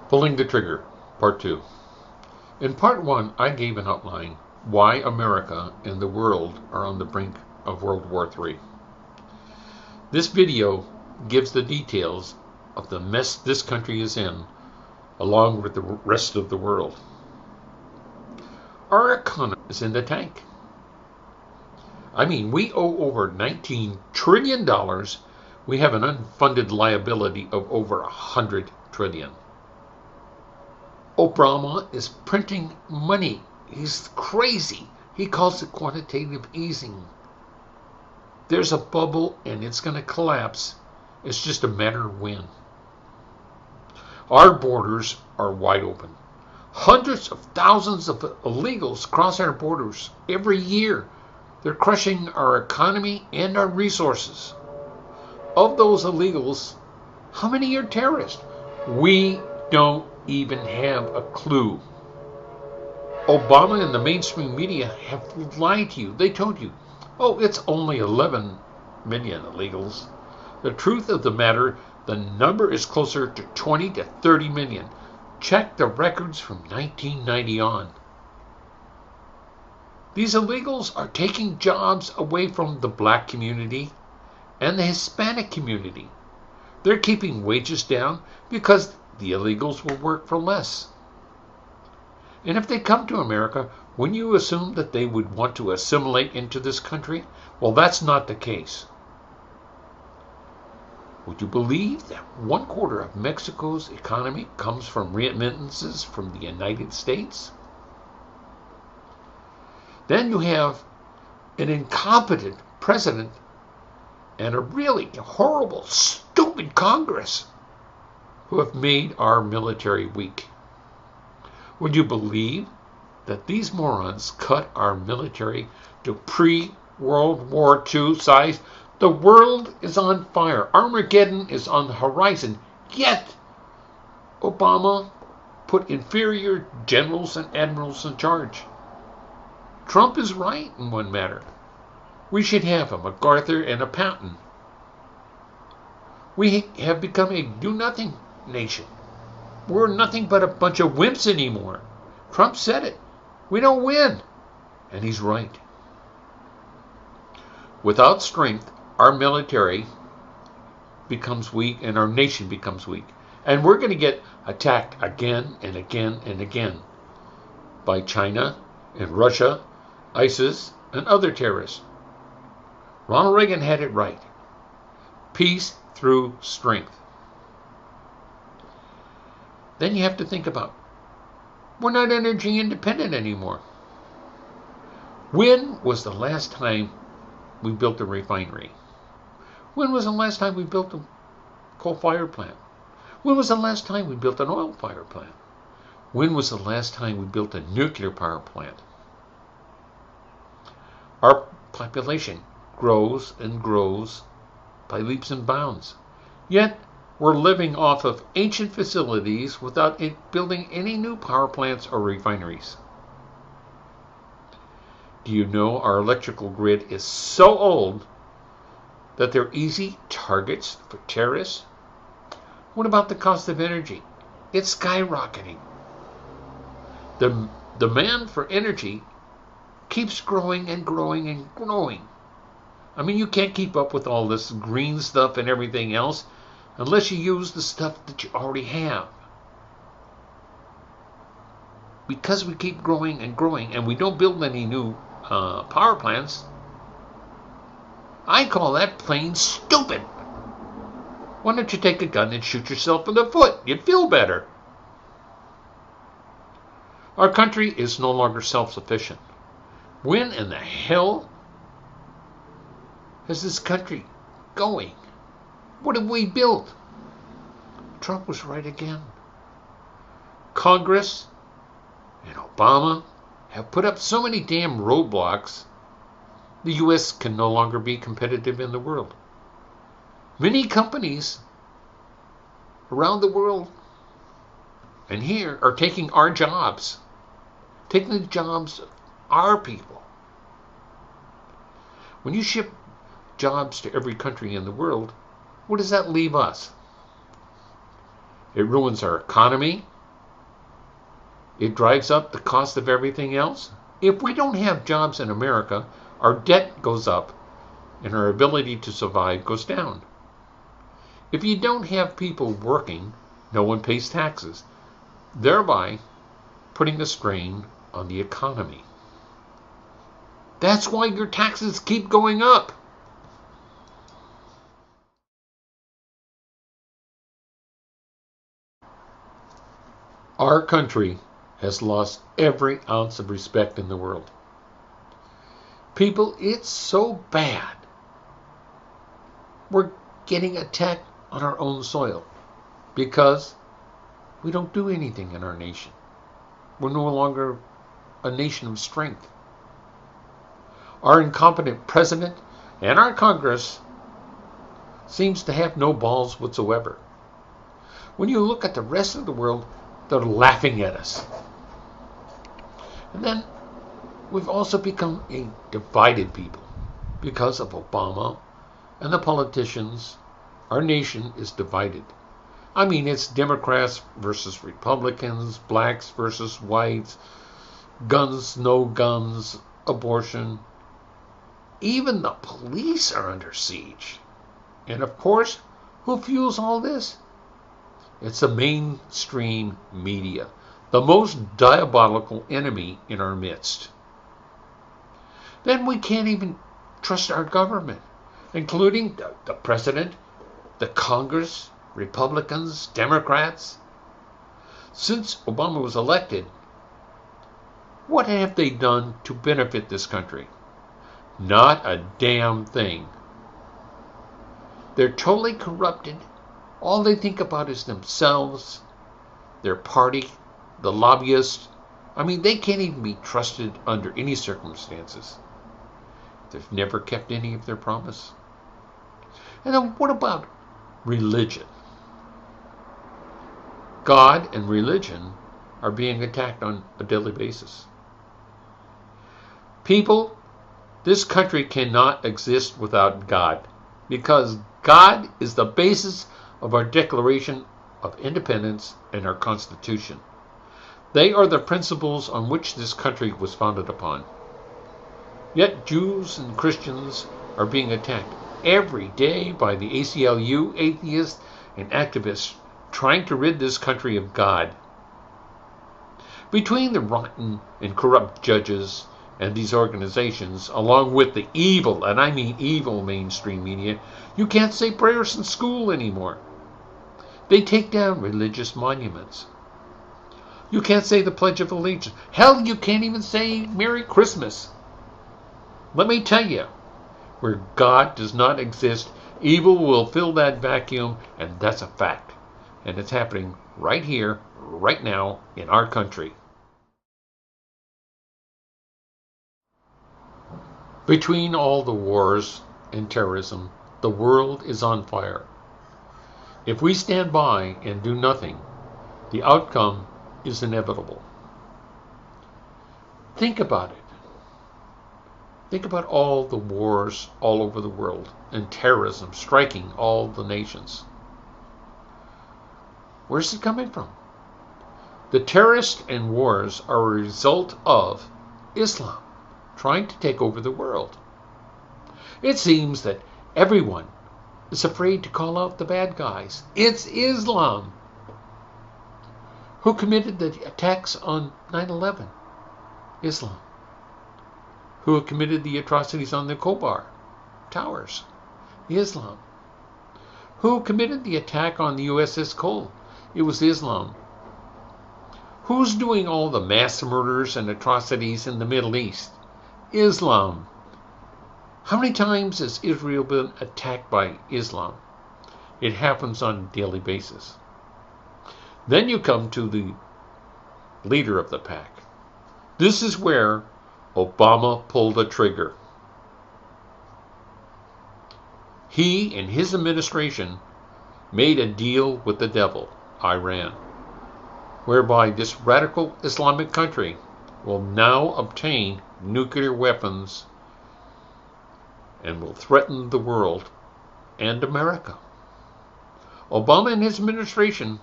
Pulling the Trigger, Part 2. In Part 1, I gave an outline why America and the world are on the brink of World War III. This video gives the details of the mess this country is in, along with the rest of the world. Our economy is in the tank. I mean, we owe over $19 trillion. We have an unfunded liability of over $100 trillion. Obama is printing money. He's crazy. He calls it quantitative easing. There's a bubble and it's going to collapse. It's just a matter of when. Our borders are wide open. Hundreds of thousands of illegals cross our borders every year. They're crushing our economy and our resources. Of those illegals, how many are terrorists? We don't even have a clue. Obama and the mainstream media have lied to you. They told you, oh, it's only 11 million illegals. The truth of the matter, the number is closer to 20 to 30 million. Check the records from 1990 on. These illegals are taking jobs away from the black community and the Hispanic community. They're keeping wages down because the illegals will work for less. And if they come to America, wouldn't you assume that they would want to assimilate into this country? Well, that's not the case. Would you believe that 1/4 of Mexico's economy comes from remittances from the United States? Then you have an incompetent president and a really horrible, stupid Congress who have made our military weak. Would you believe that these morons cut our military to pre-World War II size? The world is on fire. Armageddon is on the horizon. Yet, Obama put inferior generals and admirals in charge. Trump is right in one matter. We should have a MacArthur and a Patton. We have become a do-nothing nation. We're nothing but a bunch of wimps anymore. Trump said it. We don't win. And he's right. Without strength, our military becomes weak and our nation becomes weak. And we're going to get attacked again and again and again by China and Russia, ISIS, and other terrorists. Ronald Reagan had it right. Peace through strength. Then you have to think about, we're not energy independent anymore. When was the last time we built a refinery? When was the last time we built a coal-fired plant? When was the last time we built an oil-fired plant? When was the last time we built a nuclear power plant? Our population grows and grows by leaps and bounds. Yet, we're living off of ancient facilities without building any new power plants or refineries. Do you know our electrical grid is so old that they're easy targets for terrorists? What about the cost of energy? It's skyrocketing. The demand for energy keeps growing and growing and growing. I mean, you can't keep up with all this green stuff and everything else unless you use the stuff that you already have. Because we keep growing and growing and we don't build any new power plants, I call that plain stupid. Why don't you take a gun and shoot yourself in the foot? You'd feel better. Our country is no longer self-sufficient. When in the hell is this country going? What have we built? Trump was right again. Congress and Obama have put up so many damn roadblocks, the U.S. can no longer be competitive in the world. Many companies around the world and here are taking our jobs, taking the jobs of our people. When you ship jobs to every country in the world, what does that leave us? It ruins our economy, It drives up the cost of everything else. If we don't have jobs in America, our debt goes up and our ability to survive goes down. If you don't have people working, no one pays taxes, thereby putting a strain on the economy. That's why your taxes keep going up. Our country has lost every ounce of respect in the world. People, it's so bad. We're getting attacked on our own soil because we don't do anything in our nation. We're no longer a nation of strength. Our incompetent president and our Congress seems to have no balls whatsoever. When you look at the rest of the world, they're laughing at us. And then we've also become a divided people because of Obama and the politicians. Our nation is divided. I mean, it's Democrats versus Republicans, blacks versus whites, guns, no guns, abortion. Even the police are under siege. And of course, who fuels all this? It's the mainstream media, the most diabolical enemy in our midst. Then we can't even trust our government, including the president, the Congress, Republicans, Democrats. Since Obama was elected, what have they done to benefit this country? Not a damn thing. They're totally corrupted. All they think about is themselves, their party, the lobbyists. I mean, they can't even be trusted under any circumstances. They've never kept any of their promise. And then what about religion? God and religion are being attacked on a daily basis. People, this country cannot exist without God, because God is the basis of our Declaration of Independence and our Constitution. They are the principles on which this country was founded upon. Yet Jews and Christians are being attacked every day by the ACLU, atheists, and activists trying to rid this country of God. Between the rotten and corrupt judges and these organizations, along with the evil, and I mean evil mainstream media, you can't say prayers in school anymore. They take down religious monuments. You can't say the Pledge of Allegiance. Hell, you can't even say Merry Christmas. Let me tell you, where God does not exist, evil will fill that vacuum, and that's a fact. And it's happening right here, right now, in our country. Between all the wars and terrorism, the world is on fire. If we stand by and do nothing, the outcome is inevitable. Think about it. Think about all the wars all over the world and terrorism striking all the nations. Where's it coming from? The terrorists and wars are a result of Islam trying to take over the world. It seems that everyone is afraid to call out the bad guys. It's Islam. Who committed the attacks on 9/11? Islam. Who committed the atrocities on the Khobar Towers? Islam. Who committed the attack on the USS Cole? It was Islam. Who's doing all the mass murders and atrocities in the Middle East? Islam. How many times has Israel been attacked by Islam? It happens on a daily basis. Then you come to the leader of the pack. This is where Obama pulled the trigger. He and his administration made a deal with the devil, Iran, whereby this radical Islamic country will now obtain nuclear weapons and will threaten the world and America. Obama and his administration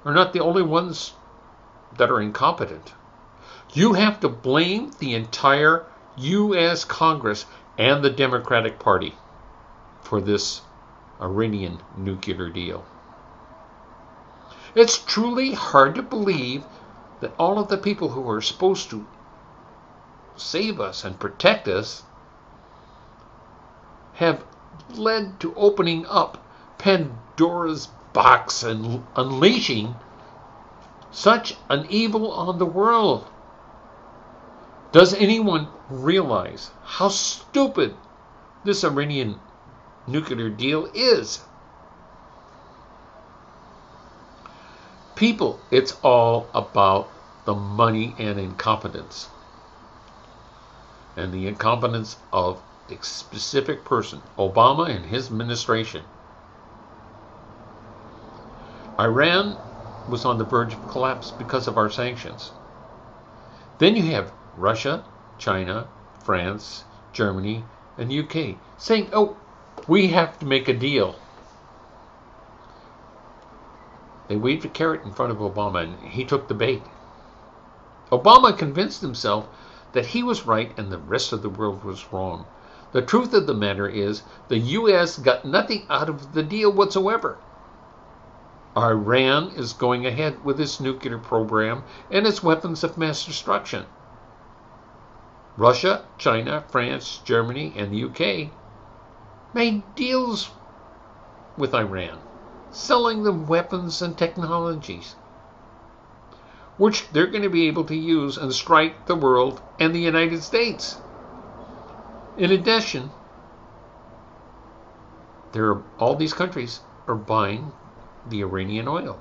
are not the only ones that are incompetent. You have to blame the entire U.S. Congress and the Democratic Party for this Iranian nuclear deal. It's truly hard to believe that all of the people who are supposed to save us and protect us have led to opening up Pandora's box and unleashing such an evil on the world. Does anyone realize how stupid this Iranian nuclear deal is? People, it's all about the money and incompetence. And the incompetence of a specific person, Obama and his administration. Iran was on the verge of collapse because of our sanctions. Then you have Russia, China, France, Germany, and the UK saying, oh, we have to make a deal. They waved a carrot in front of Obama and he took the bait. Obama convinced himself that he was right and the rest of the world was wrong. The truth of the matter is the U.S. got nothing out of the deal whatsoever. Iran is going ahead with its nuclear program and its weapons of mass destruction. Russia, China, France, Germany, and the UK made deals with Iran, selling them weapons and technologies, which they're going to be able to use and strike the world and the United States. In addition, all these countries are buying the Iranian oil.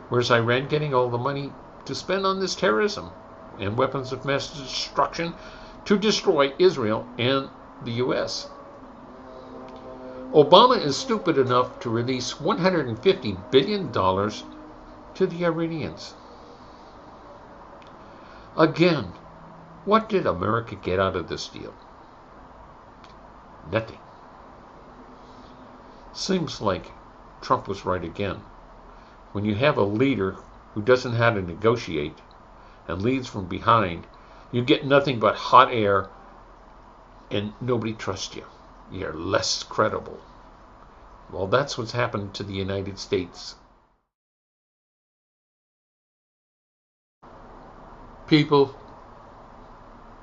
Where's Iran getting all the money to spend on this terrorism and weapons of mass destruction to destroy Israel and the U.S.? Obama is stupid enough to release $150 billion to the Iranians. Again, what did America get out of this deal? Nothing. Seems like Trump was right again. When you have a leader who doesn't know how to negotiate and leads from behind, you get nothing but hot air and nobody trusts you. You're less credible. Well, that's what's happened to the United States. People,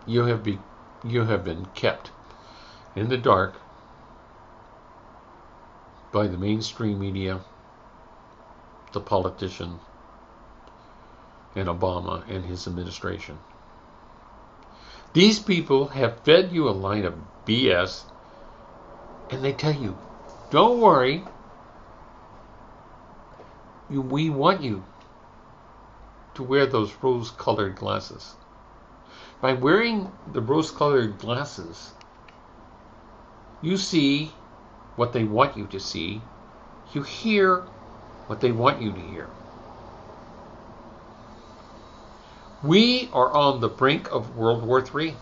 you have been kept in the dark by the mainstream media, the politician, and Obama and his administration. These people have fed you a line of BS, and they tell you, don't worry, we want you to wear those rose-colored glasses. By wearing the rose-colored glasses, you see what they want you to see. You hear what they want you to hear. We are on the brink of World War III.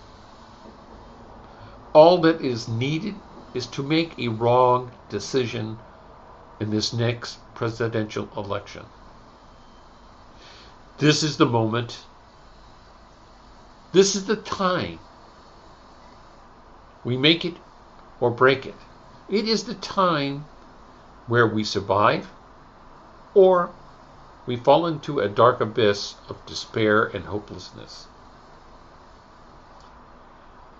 All that is needed is to make a wrong decision in this next presidential election. This is the moment. This is the time. We make it or break it. It is the time where we survive or we fall into a dark abyss of despair and hopelessness.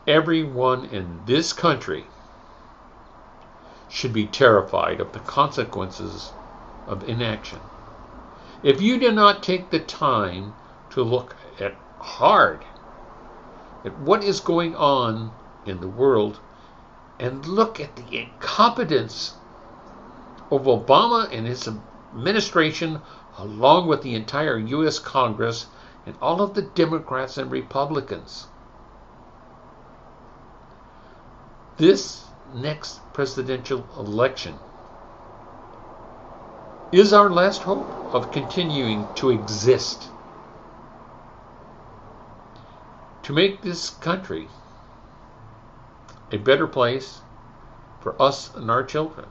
Everyone in this country should be terrified of the consequences of inaction. If you do not take the time to look hard at what is going on in the world and look at the incompetence of Obama and his administration, along with the entire U.S. Congress and all of the Democrats and Republicans, this next presidential election is our last hope of continuing to exist, to make this country a better place for us and our children.